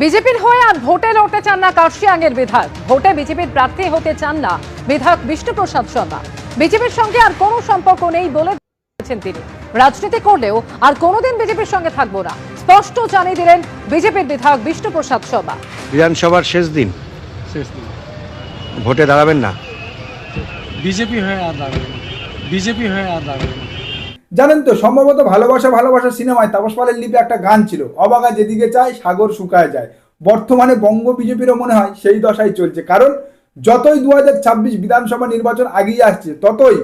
বিজেপির হয়ে আর ভোটে লড়তে চান না কার্শিয়াঙের বিধায়ক। ভোটে বিজেপির প্রার্থী হতে চান না বিধায়ক বিষ্ণুপ্রসাদ শর্মা। বিজেপির সঙ্গে আর কোনো সম্পর্ক নেই বলে বলেছেন তিনি। রাজনীতি করলেও আর কোনোদিন বিজেপির সঙ্গে থাকবো না, স্পষ্ট জানিয়ে দিলেন বিজেপির বিধায়ক বিষ্ণুপ্রসাদ শর্মা। বিধানসভার শেষ দিন ভোটে দাঁড়াবেন না? বিজেপি হয়ে আর দাঁড়াবে না, বিজেপি হয়ে আর দাঁড়াবে না। জানেন তো, সম্ভবত ভালোবাসা ভালোবাসা সিনেমায় তাপস পালের লিপে একটা গান ছিল, অবাগা যেদিকে চায় সাগর শুকায় যায়। বর্তমানে বঙ্গ বিজেপিরও মনে হয় সেই দশাই চলছে। কারণ যতই 2026 বিধানসভা নির্বাচন আগিয়ে আসছে, ততই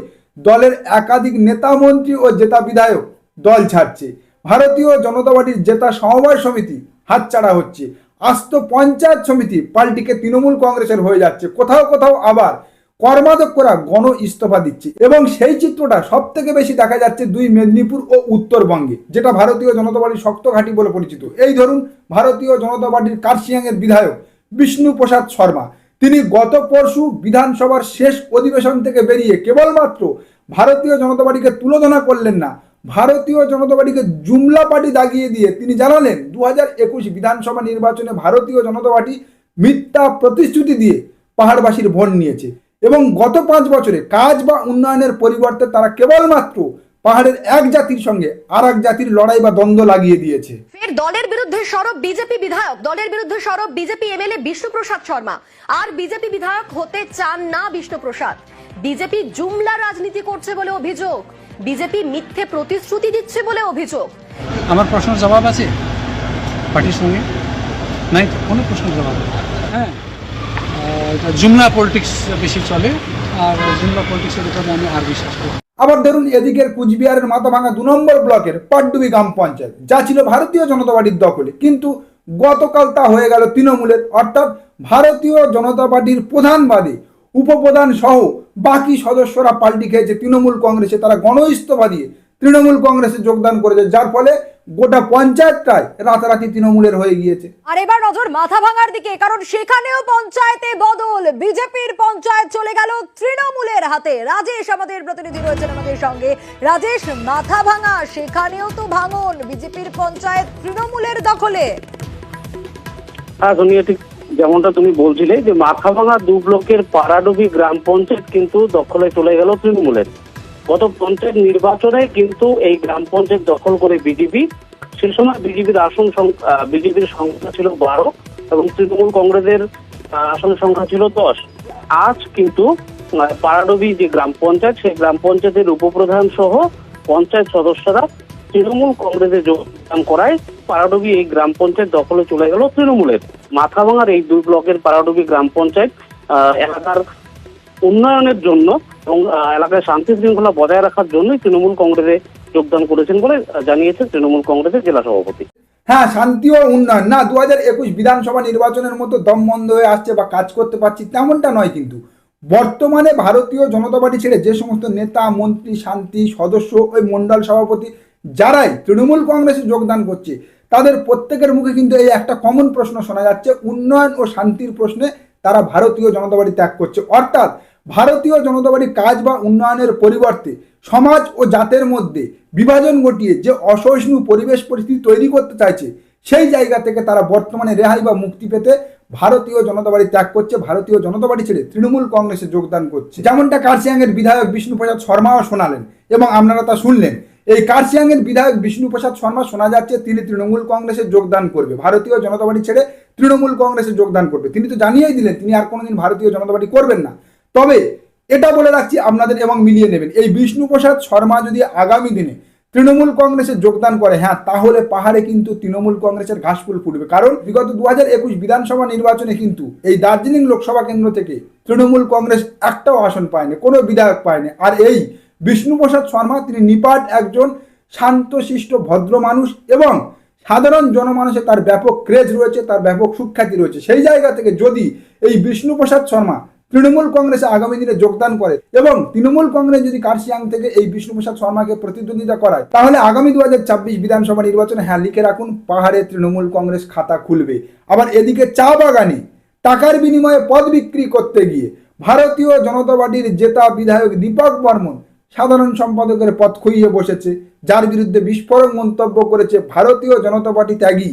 দলের একাধিক নেতা মন্ত্রী ও জেতা বিধায়ক দল ছাড়ছে। ভারতীয় জনতা পার্টির জেতা সমবায় সমিতি হাতছাড়া হচ্ছে। আস্ত পঞ্চায়েত সমিতি পাল্টিকে তৃণমূল কংগ্রেসের হয়ে যাচ্ছে। কোথাও কোথাও আবার কর্মাধ্যক্ষরা গণ ইস্তফা দিচ্ছে। এবং সেই চিত্রটা সব থেকে বেশি দেখা যাচ্ছে দুই মেদিনীপুর ও উত্তরবঙ্গে, যেটা ভারতীয় জনতা পার্টির শক্ত ঘাঁটি বলে পরিচিত। এই ধরুন, ভারতীয় জনতা পার্টির কার্শিয়াঙের বিধায়ক বিষ্ণুপ্রসাদ শর্মা, তিনি গত পরশু বিধানসভার শেষ অধিবেশন থেকে বেরিয়ে কেবলমাত্র ভারতীয় জনতা পার্টিকে তুলোধনা করলেন না, ভারতীয় জনতা পার্টিকে জুমলা পার্টি দাগিয়ে দিয়ে তিনি জানালেন 2021 বিধানসভা নির্বাচনে ভারতীয় জনতা পার্টি মিথ্যা প্রতিশ্রুতি দিয়ে পাহাড়বাসীর ভোট নিয়েছে এবং গত 5 বছরে কাজ বা উন্নয়নের পরিবর্তে তারা কেবলমাত্র পাহাড়ের এক জাতির সঙ্গে আর এক জাতির লড়াই বা দ্বন্দ্ব লাগিয়ে দিয়েছে। ফের দলের বিরুদ্ধে সরব বিজেপি বিধায়ক, দলের বিরুদ্ধে সরব বিজেপি এমএলএ বিষ্ণুপ্রসাদ শর্মা। আর বিজেপি বিধায়ক হতে চান না বিষ্ণুপ্রসাদ। বিজেপি জুমলা রাজনীতি করছে বলে অভিযোগ, বিজেপি মিথ্যে প্রতিশ্রুতি দিচ্ছে বলে অভিযোগ। আমার প্রশ্নের জবাব আছে পার্টির সঙ্গে নাই, কোনো প্রশ্নের জবাব নেই। হ্যাঁ, এটা জুমলা পলিটিক্স বেশি চলে, আর জুমলা পলিটিক্সের উপরে আমি আর বিশ্বাস করি। আবার ধরুন, এদিকের কুচবিহারের মাথাভাঙা 2 নম্বর ব্লকের পাটডুবি গ্রাম পঞ্চায়েত, যা ছিল ভারতীয় জনতা পার্টির দখলে, কিন্তু গতকাল তা হয়ে গেল তৃণমূলের। অর্থাৎ ভারতীয় জনতা পার্টির প্রধান বাদে উপপ্রধান সহ বাকি সদস্যরা পাল্টি খেয়েছে তৃণমূল কংগ্রেসে। তারা গণ ইস্তফা দিয়ে তৃণমূল কংগ্রেসে যোগদান করেছে, যার ফলে গোটা পঞ্চায়েতটাই রাতারাতি তৃণমূলের হয়ে গিয়েছে। আর এবার নজর মাথাভাঙার দিকে, কারণ সেখানেও পঞ্চায়েতে বদল। বিজেপির পঞ্চায়েত চলে গেল তৃণমূলের হাতে। রাজেশ আমাদের প্রতিনিধি রয়েছেন আমাদের সঙ্গে। রাজেশ, মাথাভাঙা সেখানেও তো ভাঙন, বিজেপির পঞ্চায়েত তৃণমূলের দখলে। হ্যাঁ সোনিয়া, ঠিক যেমনটা তুমি বলছিলে যে মাথাভাঙা 2 ব্লকের পাড়াডুবি গ্রাম পঞ্চায়েত কিন্তু দখলে চলে গেল তৃণমূলের। গত পঞ্চায়েত নির্বাচনে কিন্তু এই গ্রাম পঞ্চায়েত দখল করে বিজেপি। সে সময় বিজেপির সংখ্যা ছিল 12 এবং তৃণমূল কংগ্রেসের আসন সংখ্যা ছিল 10। আজ কিন্তু পাড়াডুবি যে গ্রাম পঞ্চায়েত, সেই গ্রাম পঞ্চায়েতের উপপ্রধান সহ পঞ্চায়েত সদস্যরা তৃণমূল কংগ্রেসে যোগদান করায় পাড়াডুবি এই গ্রাম পঞ্চায়েত দখলে চলে গেল তৃণমূলের। মাথাভাঙার এই 2 ব্লকের পাড়াডুবি গ্রাম পঞ্চায়েত এলাকার উন্নয়নের জন্য এবং এলাকায় শান্তি শৃঙ্খলা বজায় রাখার জন্যই তৃণমূল কংগ্রেসে যোগদান করেছেন বলে জানিয়েছেন তৃণমূল কংগ্রেসের জেলা সভাপতি। হ্যাঁ, শান্তি ও উন্নয়ন না, 2021 বিধানসভা নির্বাচনের মতো দম বন্ধ হয়ে আসছে বা কাজ করতে পারছি তেমনটা নয়। কিন্তু বর্তমানে ভারতীয় জনতা পার্টি ছেড়ে যে সমস্ত নেতা মন্ত্রী শান্তি সদস্য ওই মন্ডল সভাপতি যারাই তৃণমূল কংগ্রেসে যোগদান করছে, তাদের প্রত্যেকের মুখে কিন্তু এই একটা কমন প্রশ্ন শোনা যাচ্ছে, উন্নয়ন ও শান্তির প্রশ্নে তারা ভারতীয় জনতা পার্টি ত্যাগ করছে। অর্থাৎ ভারতীয় জনতা পার্টি কাজ বা উন্নয়নের পরিবর্তে সমাজ ও জাতের মধ্যে বিভাজন ঘটিয়ে যে অসহিষ্ণু পরিবেশ পরিস্থিতি তৈরি করতে চাইছে, সেই জায়গা থেকে তারা বর্তমানে রেহাই বা মুক্তি পেতে ভারতীয় জনতা পার্টি ত্যাগ করছে, ভারতীয় জনতা পার্টি ছেড়ে তৃণমূল কংগ্রেসে যোগদান করছে। যেমনটা কার্শিয়াঙের বিধায়ক বিষ্ণুপ্রসাদ শর্মাও শোনালেন এবং আপনারা তা শুনলেন। এই কার্শিয়াঙের বিধায়ক বিষ্ণুপ্রসাদ শর্মা শোনা যাচ্ছে তিনি তৃণমূল কংগ্রেসে যোগদান করবে, ভারতীয় জনতা পার্টি ছেড়ে তৃণমূল কংগ্রেসে যোগদান করবে। তিনি তো জানিয়েই দিলেন তিনি আর কোনোদিন ভারতীয় জনতা পার্টি করবেন না। তবে এটা বলে রাখছি আপনাদের এবং মিলিয়ে নেবেন, এই বিষ্ণুপ্রসাদ শর্মা যদি আগামী দিনে তৃণমূল কংগ্রেসে যোগদান করে, হ্যাঁ, তাহলে পাহাড়ে কিন্তু তৃণমূল কংগ্রেসের ঘাসফুল ফুটবে। কারণ বিগত 2021 বিধানসভা নির্বাচনে কিন্তু এই দার্জিলিং লোকসভা কেন্দ্র থেকে তৃণমূল কংগ্রেস একটাও আসন পায়নি, কোনো বিধায়ক পায়নি। আর এই বিষ্ণুপ্রসাদ শর্মা তিনি নিপাট একজন শান্তশিষ্ট ভদ্র মানুষ এবং সাধারণ জনমানুষে তার ব্যাপক ক্রেজ রয়েছে, তার ব্যাপক সুখ্যাতি রয়েছে। সেই জায়গা থেকে যদি এই বিষ্ণুপ্রসাদ শর্মা তৃণমূল কংগ্রেসে আগামী দিনে যোগদান করে এবং তৃণমূল কংগ্রেস যদি কার্শিয়াং থেকে এই বিষ্ণুপ্রসাদ শর্মাকে প্রতিদ্বন্দ্বিতা করায়, তাহলে আগামী 2026 বিধানসভা নির্বাচনে হ্যাঁ লিখে রাখুন, পাহাড়ে তৃণমূল কংগ্রেস খাতা খুলবে। আবার এদিকে চা বাগানে টাকার বিনিময়ে পদ বিক্রি করতে গিয়ে ভারতীয় জনতা পার্টির জেতা বিধায়ক দীপক বর্মন সাধারণ সম্পাদকের পদ খুইয়ে বসেছে, যার বিরুদ্ধে বিস্ফোরক মন্তব্য করেছে ভারতীয় জনতা পার্টি ত্যাগী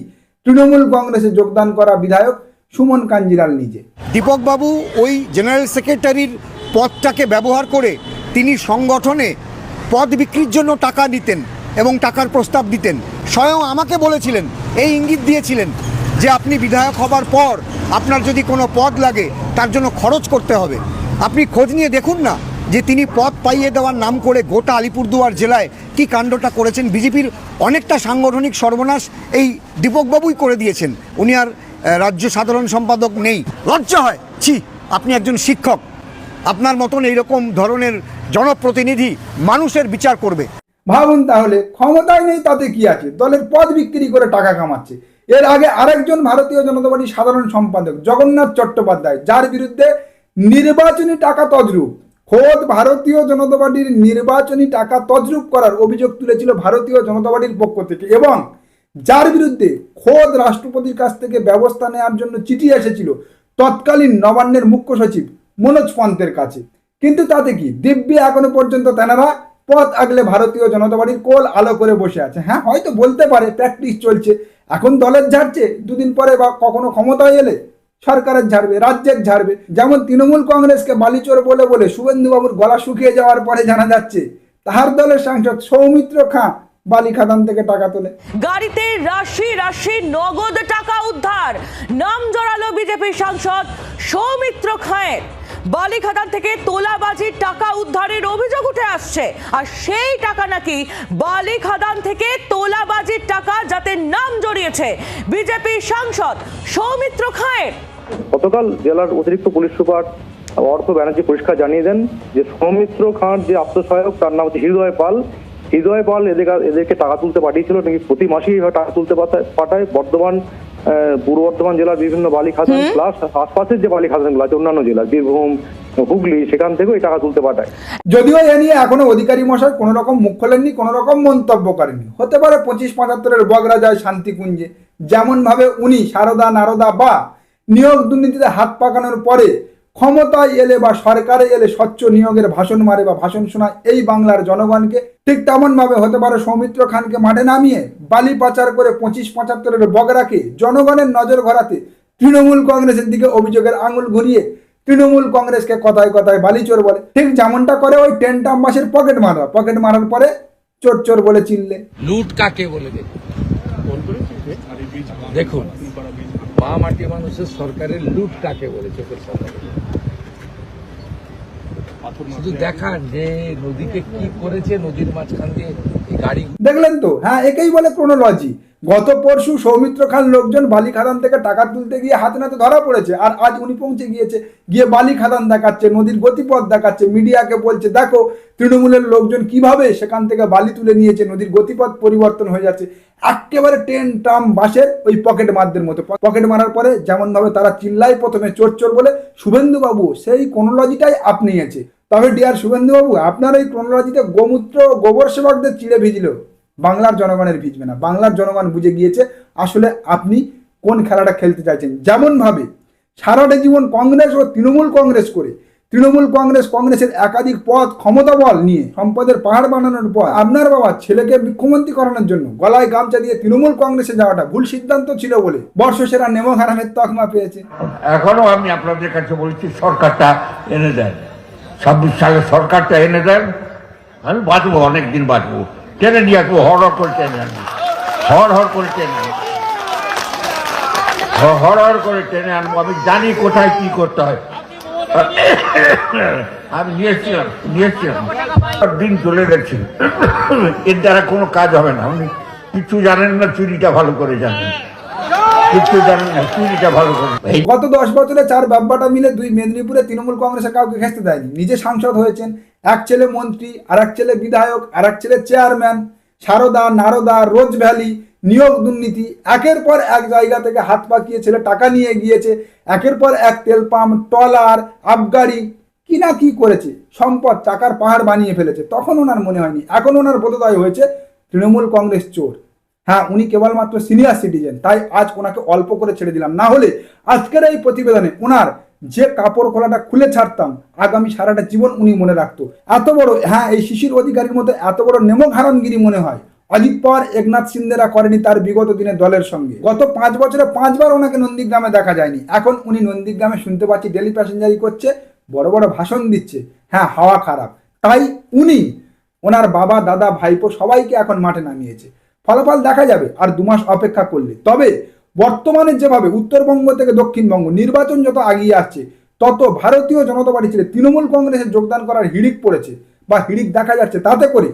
তৃণমূল কংগ্রেসে যোগদান করা বিধায়ক সুমন কাঞ্জিলাল নিজে। দীপকবাবু ওই জেনারেল সেক্রেটারির পদটাকে ব্যবহার করে তিনি সংগঠনে পদ বিক্রির জন্য টাকা দিতেন এবং টাকার প্রস্তাব দিতেন। স্বয়ং আমাকে বলেছিলেন, এই ইঙ্গিত দিয়েছিলেন যে আপনি বিধায়ক হবার পর আপনার যদি কোনো পদ লাগে তার জন্য খরচ করতে হবে। আপনি খোঁজ নিয়ে দেখুন না যে তিনি পদ পাইয়ে দেওয়ার নাম করে গোটা আলিপুরদুয়ার জেলায় কি কাণ্ডটা করেছেন। বিজেপির অনেকটা সাংগঠনিক সর্বনাশ এই দীপকবাবুই করে দিয়েছেন। উনি আর রাজ্য সাধারণ সম্পাদক নেই। লজ্জা হয়, ছি, আপনি একজন শিক্ষক, আপনার মতন এইরকম ধরনের জনপ্রতিনিধি মানুষের বিচার করবে। ভাবুন তাহলে, ক্ষমতায় নেই তাতে কি আছে, দলের পদ বিক্রি করে টাকা কামাচ্ছে। এর আগে আরেকজন ভারতীয় জনতা পার্টির সাধারণ সম্পাদক জগন্নাথ চট্টোপাধ্যায়, যার বিরুদ্ধে নির্বাচনী টাকা তছরূপ, খোদ ভারতীয় জনতা পার্টির নির্বাচনী টাকা তছরূপ করার অভিযোগ তুলেছিল ভারতীয় জনতা পার্টির পক্ষ থেকে, এবং যার বিরুদ্ধে খোদ রাষ্ট্রপতির কাছ থেকে ব্যবস্থা নেওয়ার জন্য চিঠি এসেছিল তৎকালীন নবান্নের মুখ্য সচিব মনোজ পন্তের কাছে। কিন্তু তাতে কি, দিব্যি এখনো পর্যন্ত তেনারা পথ আগলে ভারতীয় জনতা পার্টির কোল আলো করে বসে আছে। হ্যাঁ, হয়তো বলতে পারে প্র্যাকটিস চলছে, এখন দলের ঝাড়ছে, দুদিন পরে বা কখনো ক্ষমতায় এলে সরকারের ঝাড়বে, রাজ্যের ঝাড়বে। যেমন তৃণমূল কংগ্রেসকে বালিচোর বলে বলে শুভেন্দুবাবুর গলা শুকিয়ে যাওয়ার পরে জানা যাচ্ছে তাহার দলের সাংসদ সৌমিত্র খাঁ বালি খাদান থেকে টাকা তোলে। গাড়িতে রাশি রাশি নগদ টাকা উদ্ধার, নাম জড়ালো বিজেপি সাংসদ সৌমিত্র খাঁয়ের। বালি খাদান থেকে তোলাবাজির টাকা উদ্ধারের অভিযোগ উঠে আসছে, আর সেই টাকা নাকি বালি খাদান থেকে তোলাবাজির টাকা, যাতে নাম জড়িয়েছে বিজেপি সাংসদ সৌমিত্র খাঁয়ের। গতকাল জেলার অতিরিক্ত পুলিশ সুপার অর্থ ব্যানার্জি পরিষ্কার জানিয়ে দেন যে সৌমিত্র খাঁর যে আত্মসহায়ক, তার নাম হচ্ছে হৃদয় পাল। হৃদয় পাল এদেরকে টাকা তুলতে পাঠিয়েছিল, নাকি প্রতি মাসেই টাকা তুলতে পাঠায় বর্ধমান, পূর্ব বর্ধমান জেলার বিভিন্ন বালি খাদান প্লাস আশপাশের যে বালি খাদানগুলো আছে অন্যান্য জেলা, বীরভূম, হুগলি, সেখান থেকেও এই টাকা তুলতে পাঠায়। যদিও এ নিয়ে এখনো অধিকারী মশাই কোনো রকম মুখ খোলেননি, কোনো রকম মন্তব্য করেননি। হতে পারে 25-75-এর বগরা যায় শান্তিকুঞ্জে, যেমন ভাবে উনি সারদা নারদা বা নিয়োগ দুর্নীতিতে হাত পাকানোর পরে ক্ষমতায় এলে বা সরকারে এলে স্বচ্ছ নিয়োগের ভাষণ মারে বা ভাষণ শোনায় এই বাংলার জনগণকে, ঠিক তেমন ভাবে হতে পারে সৌমিত্র খানকে মাঠে নামিয়ে বালি পাচার করে 25-75-এর বগরাকে জনগণের নজর ঘোরাতে তৃণমূল কংগ্রেসের দিকে অভিযোগের আঙুল ঘুরিয়ে তৃণমূল কংগ্রেসকে কথায় কথায় বালিচোর বলে, ঠিক যেমনটা করে ওই টেন্টাম বাসের পকেট মারার পরে চোর চোর বলে চিনলে। লুট কাকে বলে দেখুন, মা মাটি মানুষের সরকারের লুট কাকে বলে, চোখের সামনে শুধু দেখান যে নদীতে কি করেছে, নদীর মাঝখান দিয়ে গাড়ি। দেখলেন তো, হ্যাঁ, একেই বলে ক্রোনোলজি। গত পরশু সৌমিত্র খান লোকজন বালি খাদান থেকে টাকা তুলতে গিয়ে হাতে নাতে ধরা পড়েছে, আর আজ উনি পৌঁছে গিয়ে বালি খাদান দেখাচ্ছে, নদীর গতিপথ দেখাচ্ছে, মিডিয়াকে বলছে দেখো তৃণমূলের লোকজন কিভাবে সেখান থেকে বালি তুলে নিয়েছে, নদীর গতিপথ পরিবর্তন হয়ে যাচ্ছে। একেবারে টেন ট্রাম বাসের ওই পকেট মারদের মতো, পকেট মারার পরে যেমন ভাবে তারা চিল্লাই প্রথমে চোর চোর বলে, শুভেন্দুবাবু সেই ক্রোনোলজিটাই আপনিয়েছে। তবে ডিয়ার শুভেন্দুবাবু, আপনার এই ক্রোনোলজিতে গোমূত্র গোবর সেবকদের চিড়ে ভিজলেও বাংলার জনগণের ভিজবে না। বাংলার জনগণ বুঝে গিয়েছে আসলে আপনি কোন খেলাটা খেলতে চাইছেন। যেমন ভাবে সারাটা জীবন কংগ্রেস ও তৃণমূল কংগ্রেস করে কংগ্রেসের একাধিক পদ ক্ষমতা বল নিয়ে সম্পদের পাহাড় বানানোর পর আপনার বাবা ছেলেকে মুখ্যমন্ত্রী করানোর জন্য গলায় গামছা দিয়ে তৃণমূল কংগ্রেসে যাওয়াটা ভুল সিদ্ধান্ত ছিল বলে বর্ষসেরা নেমো হারামের তকমা পেয়েছে। এখনো আমি আপনাদের কাছে বলছি, সরকারটা এনে দেন, 26 সালে সরকারটা এনে দেন, আমি বাঁচবো, অনেকদিন বাঁচবো। টেনে নিয়ে আসবো, হর করে টেনে আনবো, হর করে টেনে আনবো, হর করে টেনে আনবো। আমি জানি কোথায় কি করতে হয়, আমি নিয়েছিলাম, দিন চলে গেছি, এর দ্বারা কোনো কাজ হবে না। আপনি কিছু জানেন না, চুরিটা ভালো করে জানেন, কিছু জানেন না, চুরিটা ভালো করে। গত 10 বছরে 4 বাব্বাটা মিলে 2 মেদিনীপুরে তৃণমূল কংগ্রেসের কাউকে ঘেঁচতে দেয়নি। নিজে সাংসদ হয়েছেন, এক ছেলে মন্ত্রী, আর এক ছেলে বিধায়ক, আর এক ছেলে চেয়ারম্যান। সারদা নারদা, রোজ ভ্যালি, নিয়োগ দুর্নীতি, একের পর এক জায়গা থেকে হাত পাকিয়ে ছেলে টাকা নিয়ে গিয়েছে, একের পর এক তেল পাম্প, ট্রলার, আবগারি, কি না কি করেছে, সম্পদ টাকার পাহাড় বানিয়ে ফেলেছে। তখন ওনার মনে হয়নি, এখন ওনার বোধোদয় হয়েছে তৃণমূল কংগ্রেস চোর। হ্যাঁ, উনি কেবলমাত্র সিনিয়র সিটিজেন, তাই আজ ওনাকে অল্প করে ছেড়ে দিলাম, না হলে আজকের এই প্রতিবেদনে ওনার যে কাপড় খোলাটা খুলে ছাড়তাম, আগামী সারাটা জীবন উনি মনে রাখতো। এত বড়, হ্যাঁ, এই শিশির অধিকারীর মতো এত বড় নেমক হারামগিরি মনে হয় অজিত পাওয়ার, একনাথ সিন্দেরা করেনি তার বিগত দিনে দলের সঙ্গে। গত 5 বছরে 5 বার ওনাকে নন্দীগ্রামে দেখা যায়নি। এখন উনি নন্দীগ্রামে শুনতে পাচ্ছি ডেলি প্যাসেঞ্জারি করছে, বড় বড় ভাষণ দিচ্ছে। হ্যাঁ, হাওয়া খারাপ, তাই উনি ওনার বাবা, দাদা, ভাইপো সবাইকে এখন মাঠে নামিয়েছে। ফলাফল দেখা যাবে আর 2 মাস অপেক্ষা করলে। তবে বর্তমানে যেভাবে উত্তরবঙ্গ থেকে দক্ষিণবঙ্গ নির্বাচন যত আগিয়ে আসছে, তত ভারতীয় জনতা পার্টি ছেড়ে তৃণমূল কংগ্রেসে যোগদান করার হিড়িক পড়েছে বা হিড়িক দেখা যাচ্ছে। তাতে করে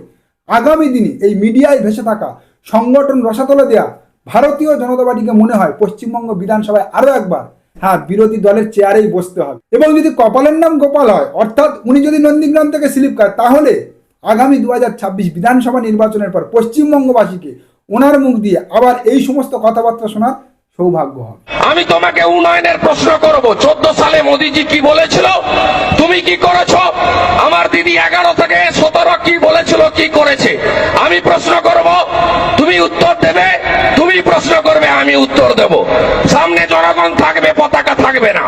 আগামী দিনে এই মিডিয়ায় ভেসে থাকা সংগঠন রসাতলে দেয়া ভারতীয় জনতা পার্টিকে মনে হয় পশ্চিমবঙ্গ বিধানসভায় আরো একবার বিরোধী দলের চেয়ারেই বসতে হবে। এবং যদি কপালের নাম গোপাল হয়, অর্থাৎ উনি যদি নন্দীগ্রাম থেকে স্লিপ খায়, তাহলে আগামী 2026 বিধানসভা নির্বাচনের পর পশ্চিমবঙ্গবাসীকে ওনার মুখ দিয়ে আবার এই সমস্ত কথাবার্তা শোনার সৌভাগ্য হবে। আমি তোমাকে উন্নয়নের প্রশ্ন করব। 14 সালে মোদিজি কি বলেছিল, তুমি কি করেছো? আমার দিদি 11 থেকে 17 কি বলেছিল, কি করেছে? আমি প্রশ্ন করব, তুমি উত্তর দেবে। তুমি প্রশ্ন করবে, আমি উত্তর দেব। সামনে জনগণ থাকবে, পতাকা থাকবে না।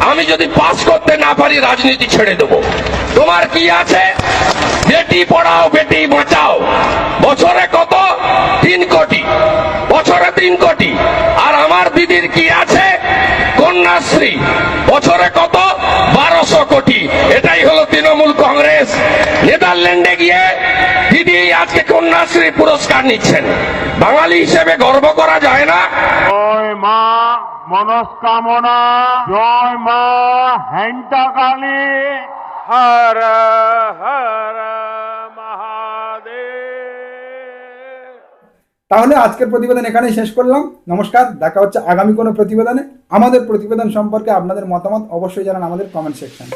আমি যদি পাস করতে না পারি, রাজনীতি ছেড়ে দেব। তোমার কি আছে? বেটি পড়াও, বেটি বাঁচাও। বছরে কত? 3 কোটি। বছরে 3 কোটি। আর আমার দিদির কি আছে? কন্যাশ্রী। বছরে কত? 1200 কোটি। এটাই হলো তৃণমূল কংগ্রেস। নেদারল্যান্ডে গিয়ে দিদি আজকে কন্যাশ্রী পুরস্কার নিচ্ছেন। বাঙালি হিসেবে গর্ব করা যায় না? জয় মা মনস্কামনা, জয় মা হ্যান্টা কালী, হর হর মহাদেব। তাহলে আজকের প্রতিবেদন এখানেই শেষ করলাম। নমস্কার, দেখা হচ্ছে আগামী কোনো প্রতিবেদনে। আমাদের প্রতিবেদন সম্পর্কে আপনাদের মতামত অবশ্যই জানান আমাদের কমেন্ট সেকশনে।